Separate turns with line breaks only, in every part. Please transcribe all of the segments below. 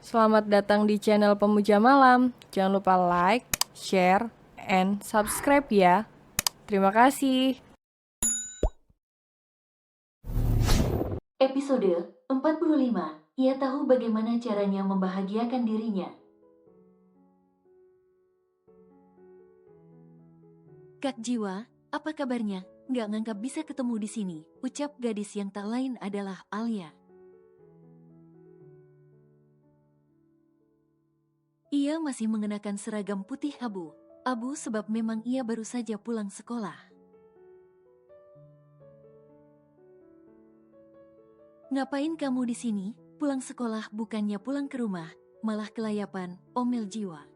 Selamat datang di channel Pemuja Malam. Jangan lupa like, share, and subscribe ya. Terima kasih.
Episode 45. Ia tahu bagaimana caranya membahagiakan dirinya. Kak Jiwa, apa kabarnya? Nggak ngangkap bisa ketemu di sini, ucap gadis yang tak lain adalah Alia. Ia masih mengenakan seragam putih abu. Abu sebab memang ia baru saja pulang sekolah. Ngapain kamu di sini? Pulang sekolah bukannya pulang ke rumah, malah kelayapan, omel Jiwa.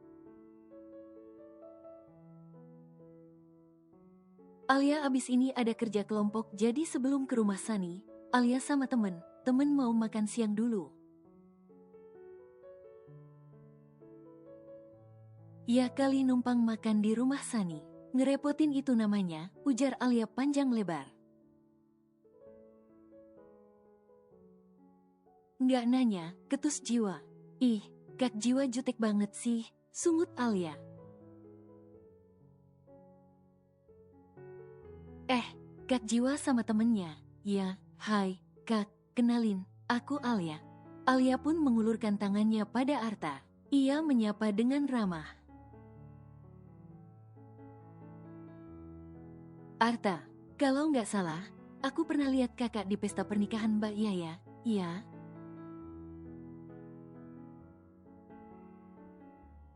Alia abis ini ada kerja kelompok, jadi sebelum ke rumah Sani, Alia sama temen mau makan siang dulu. Ya kali numpang makan di rumah Sani. Ngerepotin itu namanya, ujar Alia panjang lebar. Nggak nanya, ketus Jiwa. Ih, Kak Jiwa jutek banget sih, sungut Alia. Kak Jiwa sama temennya. Ya, hai, Kak, kenalin, aku Alia. Alia pun mengulurkan tangannya pada Arta. Ia menyapa dengan ramah. Arta, kalau nggak salah, aku pernah lihat kakak di pesta pernikahan Mbak Yaya, iya?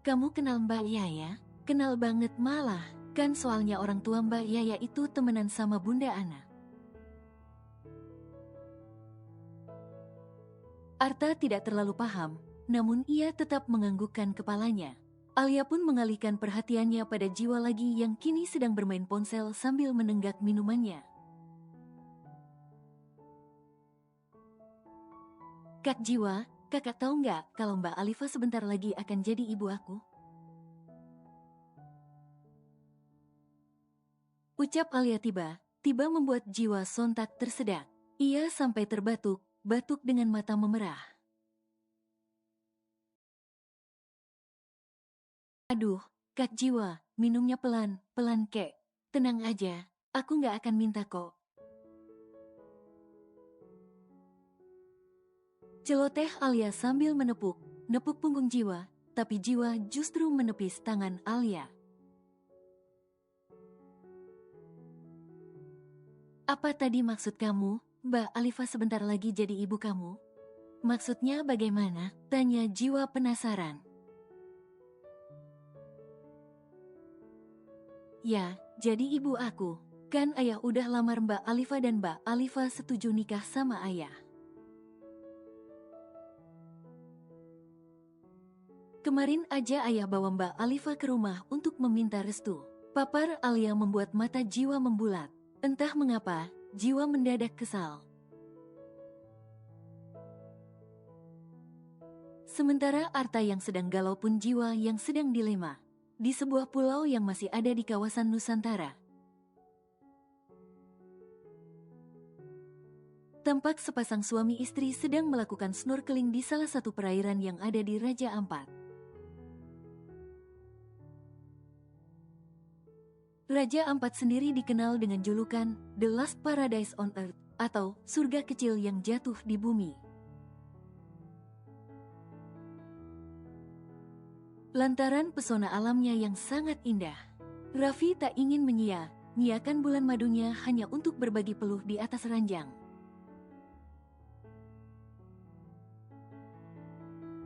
Kamu kenal Mbak Yaya? Kenal banget malah, kan soalnya orang tua Mbak Yaya itu temenan sama Bunda Ana. Arta tidak terlalu paham, namun ia tetap menganggukkan kepalanya. Alia pun mengalihkan perhatiannya pada Jiwa lagi yang kini sedang bermain ponsel sambil menenggak minumannya. Kak Jiwa, kakak tahu nggak kalau Mbak Alifa sebentar lagi akan jadi ibu aku? Ucap Alia tiba membuat Jiwa sontak tersedak. Ia sampai terbatuk, batuk dengan mata memerah. Aduh, Kak Jiwa, minumnya pelan kek. Tenang aja, aku nggak akan minta kok. Celoteh Alia sambil nepuk punggung Jiwa, tapi Jiwa justru menepis tangan Alia. Apa tadi maksud kamu, Mbak Alifa sebentar lagi jadi ibu kamu? Maksudnya bagaimana? Tanya Jiwa penasaran. Ya, jadi ibu aku. Kan ayah udah lamar Mbak Alifa dan Mbak Alifa setuju nikah sama ayah. Kemarin aja ayah bawa Mbak Alifa ke rumah untuk meminta restu. Papar Alia membuat mata Jiwa membulat. Entah mengapa, Jiwa mendadak kesal. Sementara Arta yang sedang galau pun Jiwa yang sedang dilema. Di sebuah pulau yang masih ada di kawasan Nusantara. Tampak sepasang suami istri sedang melakukan snorkeling di salah satu perairan yang ada di Raja Ampat. Raja Ampat sendiri dikenal dengan julukan The Last Paradise on Earth atau surga kecil yang jatuh di bumi. Lantaran pesona alamnya yang sangat indah, Raffi tak ingin menyia-nyiakan bulan madunya hanya untuk berbagi peluh di atas ranjang.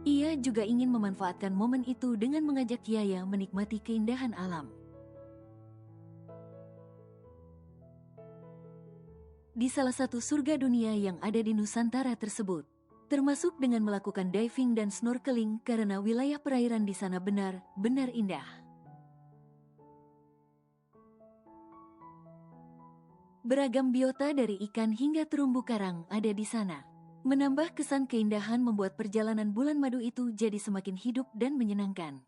Ia juga ingin memanfaatkan momen itu dengan mengajak Yaya menikmati keindahan alam. Di salah satu surga dunia yang ada di Nusantara tersebut, termasuk dengan melakukan diving dan snorkeling karena wilayah perairan di sana benar-benar indah. Beragam biota dari ikan hingga terumbu karang ada di sana. Menambah kesan keindahan membuat perjalanan bulan madu itu jadi semakin hidup dan menyenangkan.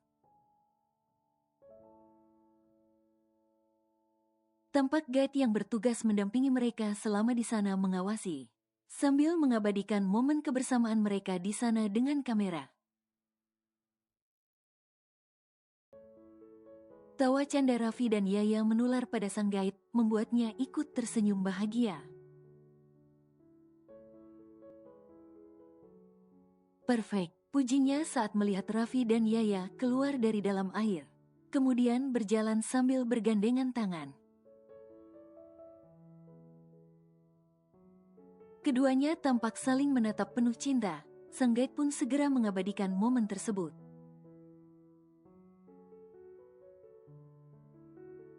Tampak guide yang bertugas mendampingi mereka selama di sana mengawasi, sambil mengabadikan momen kebersamaan mereka di sana dengan kamera. Tawa canda Raffi dan Yaya menular pada sang guide, membuatnya ikut tersenyum bahagia. Perfect, pujinya saat melihat Raffi dan Yaya keluar dari dalam air. Kemudian berjalan sambil bergandengan tangan. Keduanya tampak saling menatap penuh cinta. Sang guide pun segera mengabadikan momen tersebut.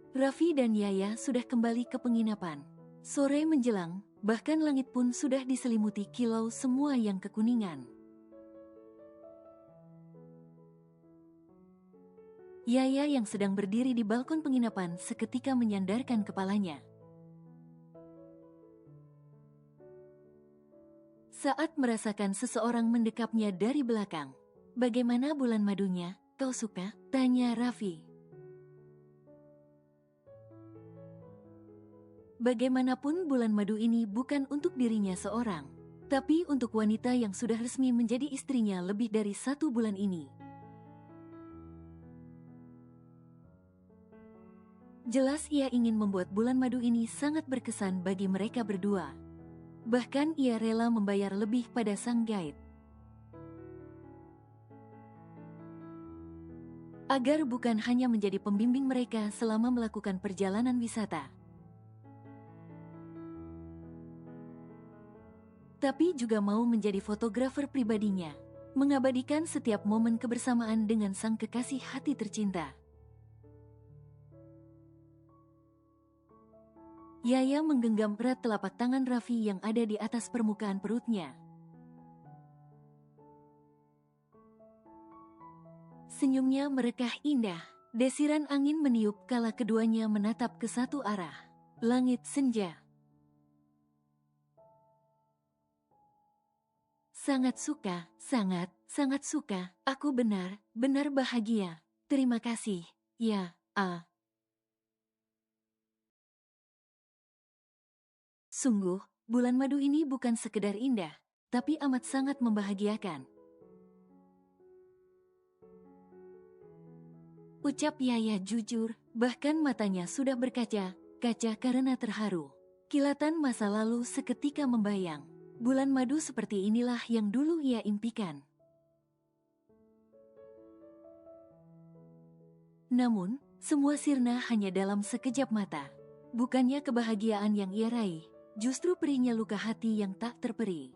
Raffi dan Yaya sudah kembali ke penginapan. Sore menjelang, bahkan langit pun sudah diselimuti kilau semua yang kekuningan. Yaya yang sedang berdiri di balkon penginapan seketika menyandarkan kepalanya. Saat merasakan seseorang mendekapnya dari belakang. "Bagaimana bulan madunya? Kau suka?" tanya Raffi. Bagaimanapun bulan madu ini bukan untuk dirinya seorang, tapi untuk wanita yang sudah resmi menjadi istrinya lebih dari 1 bulan ini. Jelas ia ingin membuat bulan madu ini sangat berkesan bagi mereka berdua. Bahkan ia rela membayar lebih pada sang guide. Agar bukan hanya menjadi pembimbing mereka selama melakukan perjalanan wisata, tapi juga mau menjadi fotografer pribadinya, mengabadikan setiap momen kebersamaan dengan sang kekasih hati tercinta. Yaya menggenggam erat telapak tangan Raffi yang ada di atas permukaan perutnya. Senyumnya merekah indah, desiran angin meniup kala keduanya menatap ke satu arah, langit senja. Sangat suka, sangat suka. Aku benar bahagia. Terima kasih, ya, Sungguh, bulan madu ini bukan sekedar indah, tapi amat sangat membahagiakan. Ucap Yaya jujur, bahkan matanya sudah berkaca-kaca karena terharu. Kilatan masa lalu seketika membayang. Bulan madu seperti inilah yang dulu ia impikan. Namun, semua sirna hanya dalam sekejap mata. Bukannya kebahagiaan yang ia raih, justru perihnya luka hati yang tak terperi.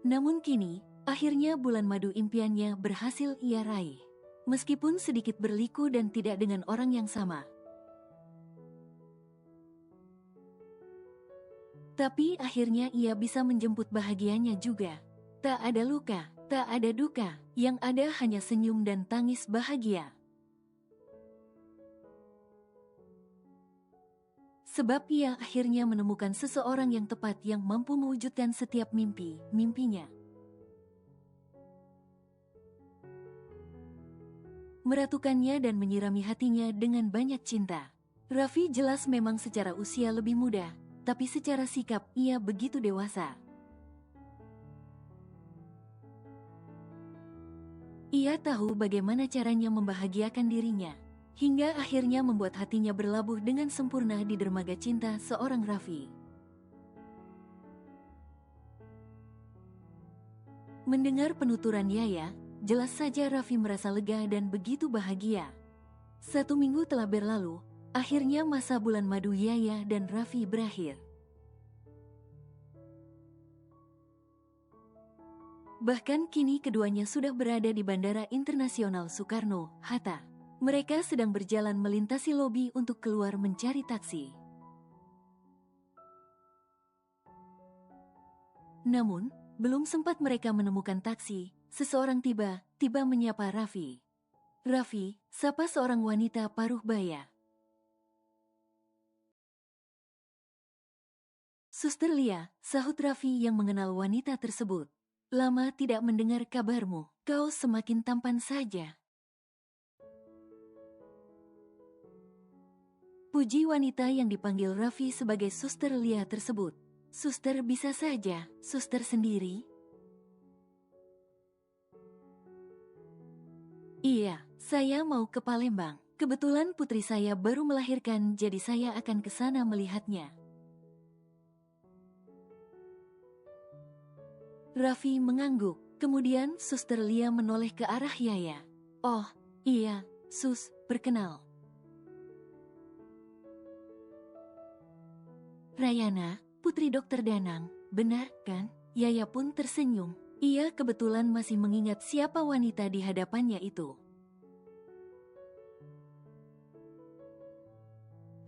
Namun kini, akhirnya bulan madu impiannya berhasil ia raih. Meskipun sedikit berliku dan tidak dengan orang yang sama. Tapi akhirnya ia bisa menjemput bahagianya juga. Tak ada luka, tak ada duka, yang ada hanya senyum dan tangis bahagia. Sebab ia akhirnya menemukan seseorang yang tepat yang mampu mewujudkan setiap mimpinya. Meratukannya dan menyirami hatinya dengan banyak cinta. Raffi jelas memang secara usia lebih muda, tapi secara sikap ia begitu dewasa. Ia tahu bagaimana caranya membahagiakan dirinya, hingga akhirnya membuat hatinya berlabuh dengan sempurna di dermaga cinta seorang Raffi. Mendengar penuturan Yaya, jelas saja Raffi merasa lega dan begitu bahagia. 1 minggu telah berlalu, akhirnya masa bulan madu Yaya dan Raffi berakhir. Bahkan kini keduanya sudah berada di Bandara Internasional Soekarno-Hatta. Mereka sedang berjalan melintasi lobi untuk keluar mencari taksi. Namun, belum sempat mereka menemukan taksi, seseorang tiba menyapa Raffi. "Raffi, sapa seorang wanita paruh baya." "Suster Lia," sahut Raffi yang mengenal wanita tersebut. "Lama tidak mendengar kabarmu, kau semakin tampan saja." Puji wanita yang dipanggil Raffi sebagai Suster Lia tersebut. "Suster bisa saja, suster sendiri?" Iya, saya mau ke Palembang. Kebetulan putri saya baru melahirkan, jadi saya akan ke sana melihatnya. Raffi mengangguk. Kemudian Suster Lia menoleh ke arah Yaya. Oh, iya, Sus, perkenal. Rayana, putri Dokter Danang, benar kan? Yaya pun tersenyum. Ia kebetulan masih mengingat siapa wanita di hadapannya itu.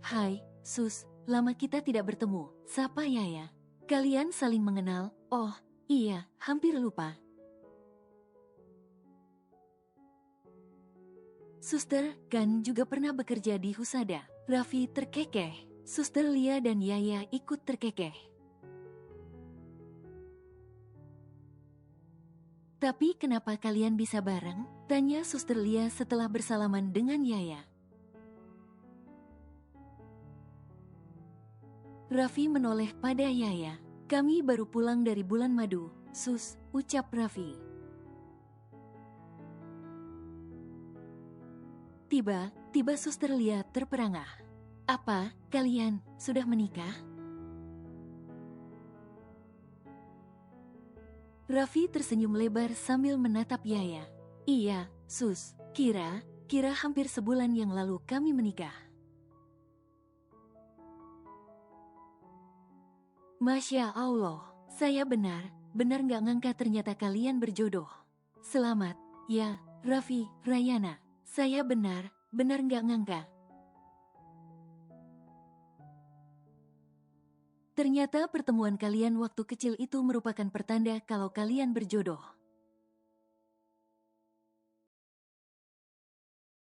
Hai, Sus, lama kita tidak bertemu. Sapa Yaya? Kalian saling mengenal? Oh, iya, hampir lupa. Suster, kan juga pernah bekerja di Husada. Raffi terkekeh. Suster Lia dan Yaya ikut terkekeh. Tapi kenapa kalian bisa bareng? Tanya Suster Lia setelah bersalaman dengan Yaya. Raffi menoleh pada Yaya. Kami baru pulang dari bulan madu, Sus, ucap Raffi. Tiba Suster Lia terperangah. Apa, kalian sudah menikah? Raffi tersenyum lebar sambil menatap Yaya. Iya, Sus, kira hampir sebulan yang lalu kami menikah. Masya Allah, saya benar nggak ngangka ternyata kalian berjodoh. Selamat, ya, Raffi, Rayana, saya benar nggak ngangka. Ternyata pertemuan kalian waktu kecil itu merupakan pertanda kalau kalian berjodoh.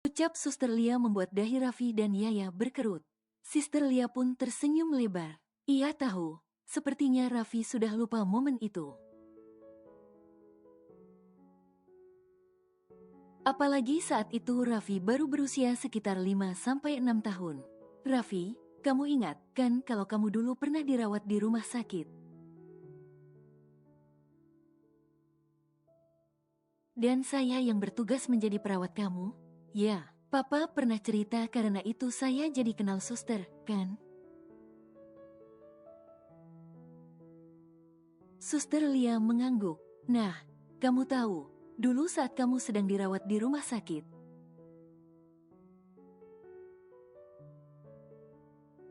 Ucap Suster Lia membuat dahi Raffi dan Yaya berkerut. Sister Lia pun tersenyum lebar. Ia tahu, sepertinya Raffi sudah lupa momen itu. Apalagi saat itu Raffi baru berusia sekitar 5-6 tahun. Raffi, kamu ingat kan kalau kamu dulu pernah dirawat di rumah sakit? Dan saya yang bertugas menjadi perawat kamu? Ya, Papa pernah cerita karena itu saya jadi kenal suster, kan? Suster Lia mengangguk. Nah, kamu tahu, dulu saat kamu sedang dirawat di rumah sakit,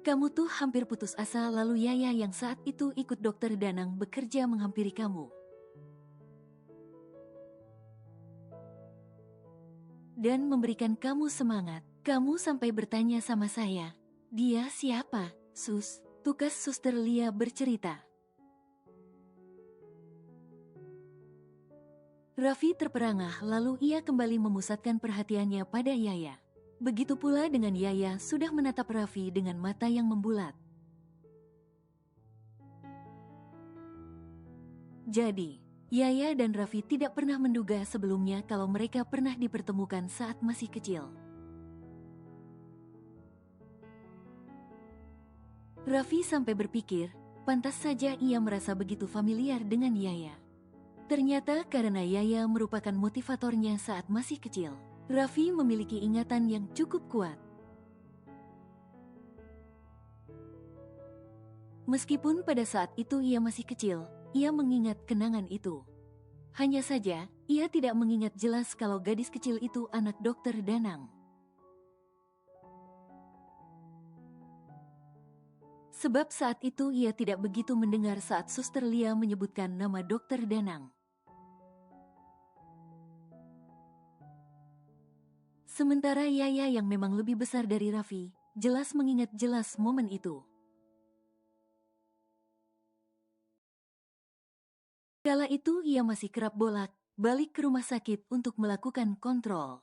kamu tuh hampir putus asa, lalu Yaya yang saat itu ikut Dokter Danang bekerja menghampiri kamu. Dan memberikan kamu semangat. Kamu sampai bertanya sama saya, dia siapa, Sus? Tukas Suster Lia bercerita. Raffi terperangah lalu ia kembali memusatkan perhatiannya pada Yaya. Begitu pula dengan Yaya sudah menatap Raffi dengan mata yang membulat. Jadi, Yaya dan Raffi tidak pernah menduga sebelumnya kalau mereka pernah dipertemukan saat masih kecil. Raffi sampai berpikir, pantas saja ia merasa begitu familiar dengan Yaya. Ternyata karena Yaya merupakan motivatornya saat masih kecil. Raffi memiliki ingatan yang cukup kuat. Meskipun pada saat itu ia masih kecil, ia mengingat kenangan itu. Hanya saja, ia tidak mengingat jelas kalau gadis kecil itu anak Dokter Danang. Sebab saat itu ia tidak begitu mendengar saat Suster Lia menyebutkan nama Dokter Danang. Sementara Yaya yang memang lebih besar dari Raffi, jelas mengingat jelas momen itu. Kala itu ia masih kerap bolak-balik ke rumah sakit untuk melakukan kontrol.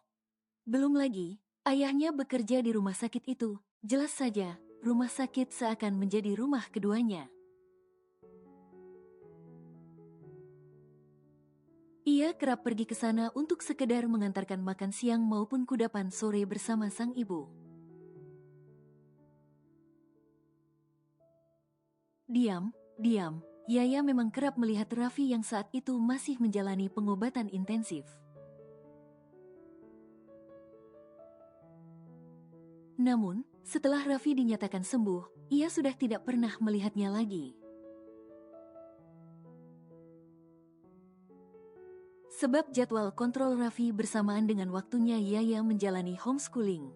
Belum lagi, ayahnya bekerja di rumah sakit itu. Jelas saja, rumah sakit seakan menjadi rumah keduanya. Ia kerap pergi ke sana untuk sekedar mengantarkan makan siang maupun kudapan sore bersama sang ibu. Diam. Yaya memang kerap melihat Raffi yang saat itu masih menjalani pengobatan intensif. Namun, setelah Raffi dinyatakan sembuh, ia sudah tidak pernah melihatnya lagi. Sebab jadwal kontrol Raffi bersamaan dengan waktunya Yaya menjalani homeschooling.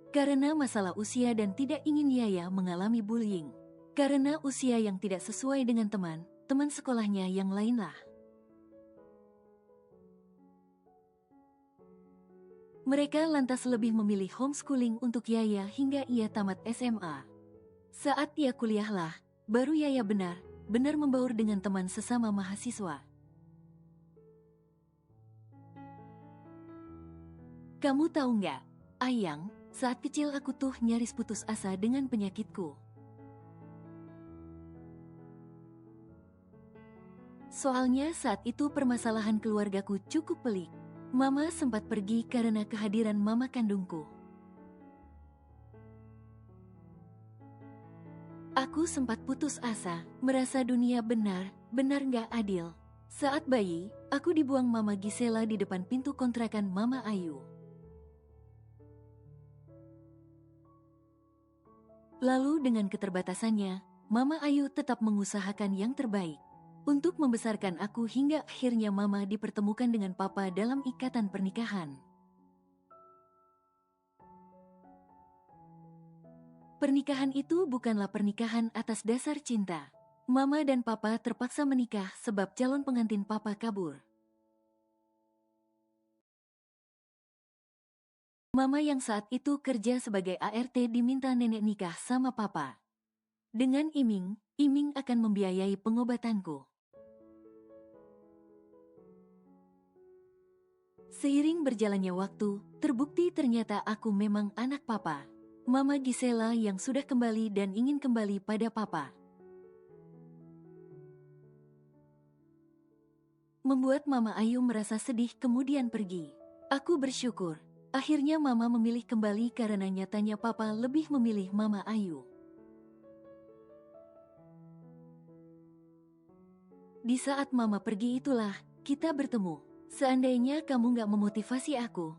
Karena masalah usia dan tidak ingin Yaya mengalami bullying. Karena usia yang tidak sesuai dengan teman sekolahnya yang lainlah. Mereka lantas lebih memilih homeschooling untuk Yaya hingga ia tamat SMA. Saat ia kuliahlah, baru Yaya benar membaur dengan teman sesama mahasiswa. Kamu tahu nggak, Ayang, saat kecil aku tuh nyaris putus asa dengan penyakitku. Soalnya saat itu permasalahan keluargaku cukup pelik. Mama sempat pergi karena kehadiran mama kandungku. Aku sempat putus asa, merasa dunia benar nggak adil. Saat bayi, aku dibuang Mama Gisela di depan pintu kontrakan Mama Ayu. Lalu dengan keterbatasannya, Mama Ayu tetap mengusahakan yang terbaik untuk membesarkan aku hingga akhirnya Mama dipertemukan dengan Papa dalam ikatan pernikahan. Pernikahan itu bukanlah pernikahan atas dasar cinta. Mama dan Papa terpaksa menikah sebab calon pengantin Papa kabur. Mama yang saat itu kerja sebagai ART diminta nenek nikah sama Papa. Dengan iming akan membiayai pengobatanku. Seiring berjalannya waktu, terbukti ternyata aku memang anak Papa. Mama Gisela yang sudah kembali dan ingin kembali pada Papa. Membuat Mama Ayu merasa sedih kemudian pergi. Aku bersyukur, akhirnya Mama memilih kembali karena nyatanya Papa lebih memilih Mama Ayu. Di saat Mama pergi itulah, kita bertemu. Seandainya kamu gak memotivasi aku,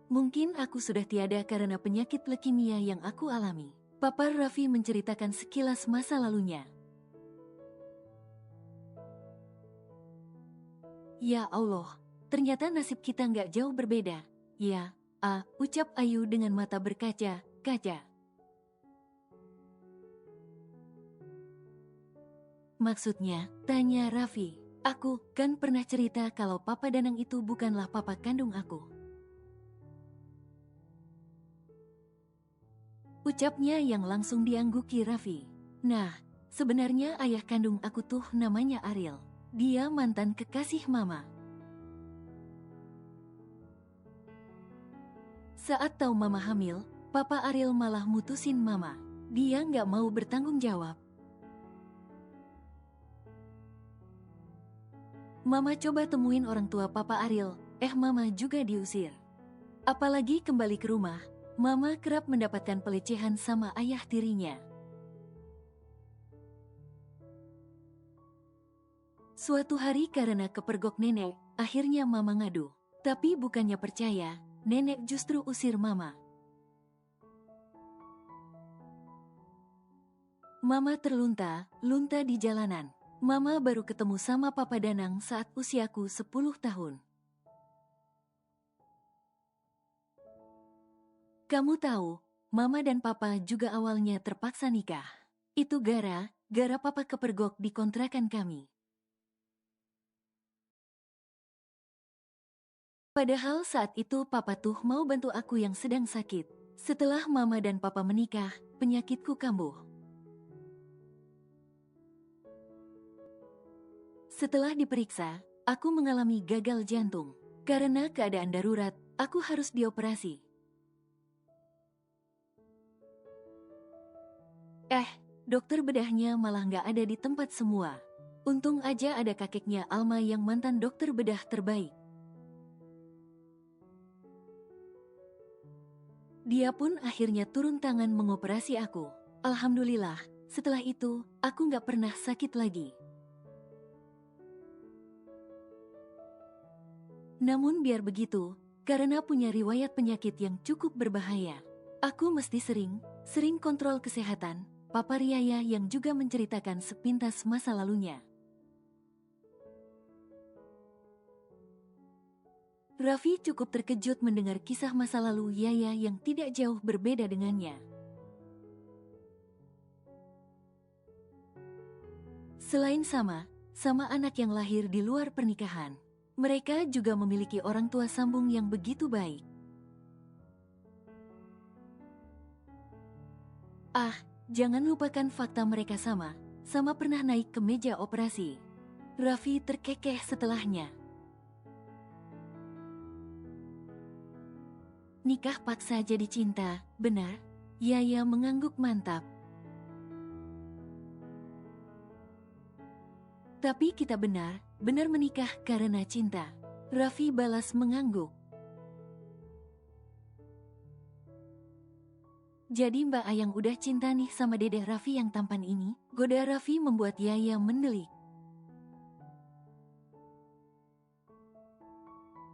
mungkin aku sudah tiada karena penyakit leukemia yang aku alami. Papa Raffi menceritakan sekilas masa lalunya. Ya Allah, ternyata nasib kita nggak jauh berbeda. Ya, ucap Ayu dengan mata berkaca-kaca. Maksudnya, tanya Raffi. Aku kan pernah cerita kalau Papa Danang itu bukanlah papa kandung aku. Ucapnya yang langsung diangguki Raffi. Nah, sebenarnya ayah kandung aku tuh namanya Ariel. Dia mantan kekasih Mama. Saat tahu Mama hamil, Papa Ariel malah mutusin Mama. Dia nggak mau bertanggung jawab. Mama coba temuin orang tua Papa Ariel, Mama juga diusir. Apalagi kembali ke rumah, Mama kerap mendapatkan pelecehan sama ayah tirinya. Suatu hari karena kepergok nenek, akhirnya Mama ngadu. Tapi bukannya percaya, nenek justru usir Mama. Mama terlunta di jalanan. Mama baru ketemu sama Papa Danang saat usiaku 10 tahun. Kamu tahu, Mama dan Papa juga awalnya terpaksa nikah. Itu gara Papa kepergok di kontrakan kami. Padahal saat itu Papa tuh mau bantu aku yang sedang sakit. Setelah Mama dan Papa menikah, penyakitku kambuh. Setelah diperiksa, aku mengalami gagal jantung. Karena keadaan darurat, aku harus dioperasi. Dokter bedahnya malah nggak ada di tempat semua. Untung aja ada kakeknya Alma yang mantan dokter bedah terbaik. Dia pun akhirnya turun tangan mengoperasi aku. Alhamdulillah, setelah itu, aku nggak pernah sakit lagi. Namun biar begitu, karena punya riwayat penyakit yang cukup berbahaya, aku mesti sering kontrol kesehatan, Papa Riaya yang juga menceritakan sepintas masa lalunya. Raffi cukup terkejut mendengar kisah masa lalu Yaya yang tidak jauh berbeda dengannya. Selain sama anak yang lahir di luar pernikahan, mereka juga memiliki orang tua sambung yang begitu baik. Jangan lupakan fakta mereka sama pernah naik ke meja operasi. Raffi terkekeh setelahnya. Nikah paksa jadi cinta, benar? Yaya mengangguk mantap. Tapi kita benar menikah karena cinta. Raffi balas mengangguk. Jadi Mbak Ayang udah cinta nih sama Dedeh Raffi yang tampan ini? Goda Raffi membuat Yaya mendelik.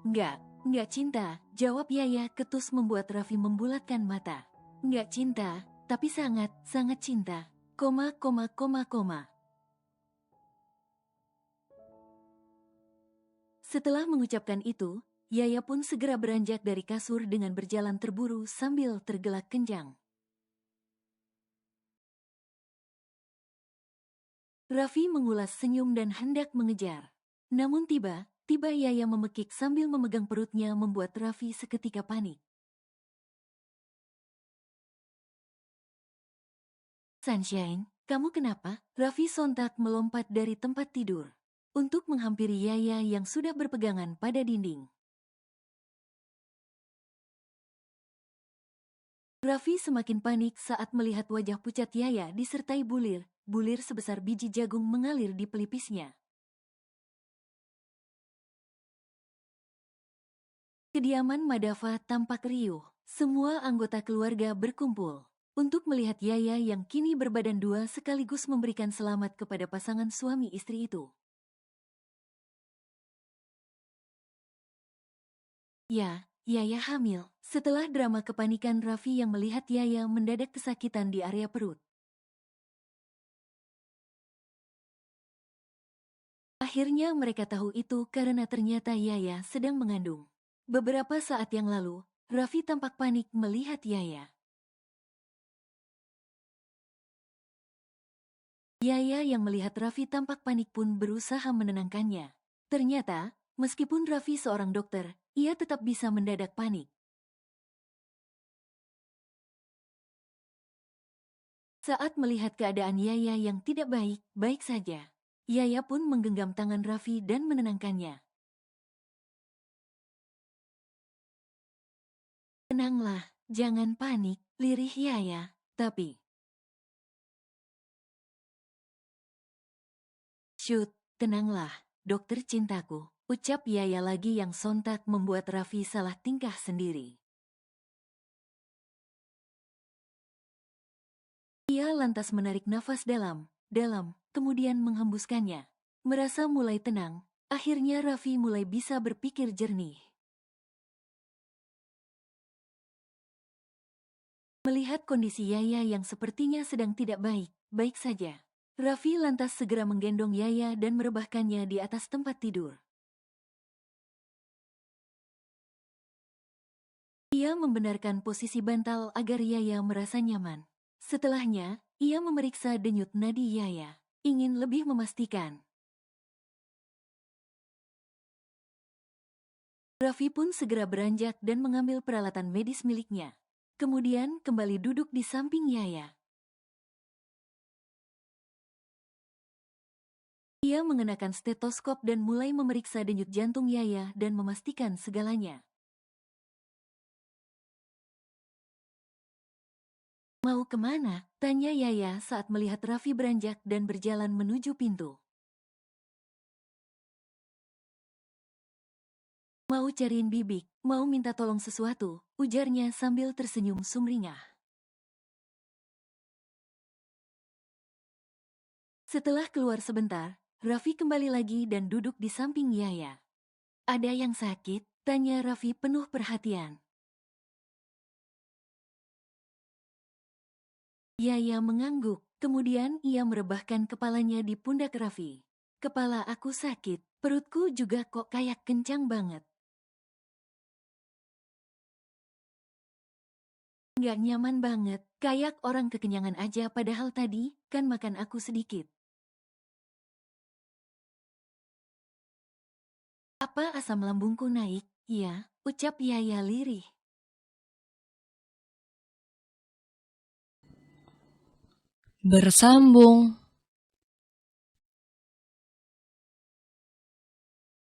Enggak cinta, jawab Yaya ketus membuat Raffi membulatkan mata. Enggak cinta, tapi sangat cinta. Koma. Setelah mengucapkan itu, Yaya pun segera beranjak dari kasur dengan berjalan terburu sambil tergelak kencang. Raffi mengulas senyum dan hendak mengejar. Namun tiba Yaya memekik sambil memegang perutnya membuat Raffi seketika panik. Sunshine, kamu kenapa? Raffi sontak melompat dari tempat tidur untuk menghampiri Yaya yang sudah berpegangan pada dinding. Raffi semakin panik saat melihat wajah pucat Yaya disertai bulir sebesar biji jagung mengalir di pelipisnya. Kediaman Madava tampak riuh. Semua anggota keluarga berkumpul untuk melihat Yaya yang kini berbadan dua sekaligus memberikan selamat kepada pasangan suami istri itu. Ya, Yaya hamil. Setelah drama kepanikan Raffi yang melihat Yaya mendadak kesakitan di area perut. Akhirnya mereka tahu itu karena ternyata Yaya sedang mengandung. Beberapa saat yang lalu, Raffi tampak panik melihat Yaya. Yaya yang melihat Raffi tampak panik pun berusaha menenangkannya. Ternyata, meskipun Raffi seorang dokter, ia tetap bisa mendadak panik. Saat melihat keadaan Yaya yang tidak baik saja, Yaya pun menggenggam tangan Raffi dan menenangkannya. Tenanglah, jangan panik, lirih Yaya, tapi... Shoot, tenanglah, dokter cintaku, ucap Yaya lagi yang sontak membuat Raffi salah tingkah sendiri. Ia lantas menarik nafas dalam, kemudian menghembuskannya. Merasa mulai tenang, akhirnya Raffi mulai bisa berpikir jernih. Melihat kondisi Yaya yang sepertinya sedang tidak baik saja, Raffi lantas segera menggendong Yaya dan merebahkannya di atas tempat tidur. Ia membenarkan posisi bantal agar Yaya merasa nyaman. Setelahnya, ia memeriksa denyut nadi Yaya, ingin lebih memastikan. Raffi pun segera beranjak dan mengambil peralatan medis miliknya. Kemudian kembali duduk di samping Yaya. Ia mengenakan stetoskop dan mulai memeriksa denyut jantung Yaya dan memastikan segalanya. Mau kemana? Tanya Yaya saat melihat Raffi beranjak dan berjalan menuju pintu. Mau cariin bibik, mau minta tolong sesuatu, ujarnya sambil tersenyum sumringah. Setelah keluar sebentar, Raffi kembali lagi dan duduk di samping Yaya. Ada yang sakit? Tanya Raffi penuh perhatian. Yaya mengangguk, kemudian ia merebahkan kepalanya di pundak Raffi. Kepala aku sakit, perutku juga kok kayak kencang banget. Nggak nyaman banget, kayak orang kekenyangan aja padahal tadi kan makan aku sedikit. Apa asam lambungku naik? Ya, ucap Yaya lirih.
Bersambung.